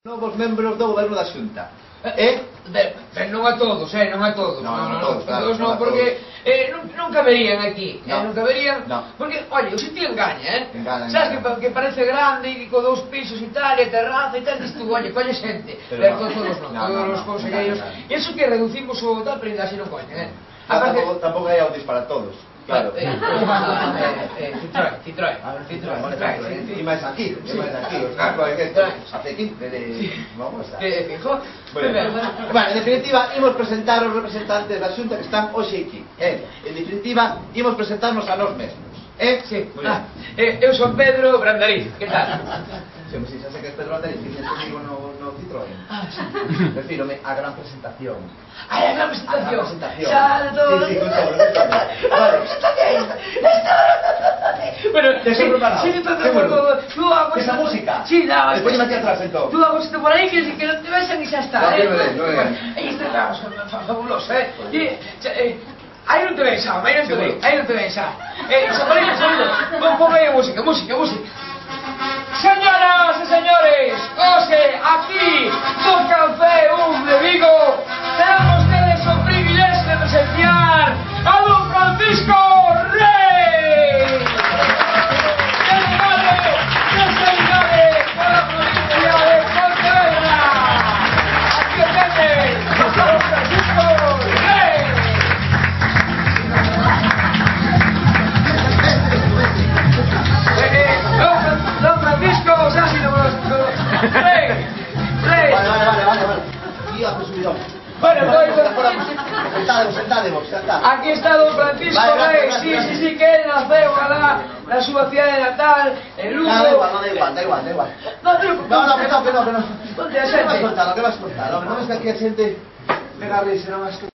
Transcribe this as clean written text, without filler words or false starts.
Novos membros do goberno da Xunta. Non a todos, non a todos. Non a todos, claro, non, porque non caberían aquí. Non caberían, no. porque, oye, o sitio engaña, Engaña, sabes que parece grande e con 2 pisos e tal, e terraza e tal, dices tú, oye, colle xente. Pero todos os conselleiros. E iso que reducimos o tal, pero ainda así non coñen, Tampouco hai autos para todos. Claro. Citroën. E máis aquí, hace 15 de... Vamos a... Fijo? Bueno, en definitiva, imos presentar os representantes da Xunta que están hoxe aquí. En definitiva, imos presentarnos a nós mesmos. Sí. Eu son Pedro Brandariz, que tal? Sí, xa sei que es Pedro Brandariz, que tens comigo no Citroën. Sí. Refírome á gran presentación. A gran presentación. Salto. Sí, con todo. Vale. Bueno, te soy preparado. Sí, tú hago esa música. Sí, nada. Después aquí atrás, entonces. Tú hago esto por ahí que no te besan y ya está. No, bien. Ahí está, fabuloso, Ahí non te besaba, aí non te besaba. Pon aí a música. Señoras e señores, hoxe aquí no Café de Vigo tenemos ustedes o privilegio de presenciar a don Francisco Rey. Delegado por la provincia de Pontevedra. Aquí o tenes, don Francisco Rey. Don Francisco, o sea, si no me lo... Rey. Vale. Tío, me subidón. Bueno, sentademos. Aquí está don Francisco Rey, sí, que él nació, ojalá, la su ciudad de natal, en Lugo. Da igual. No, que no. ¿dónde hay ¿Qué vas a gente? contar? No, es que aquí hay gente... Venga, Rey, si no más...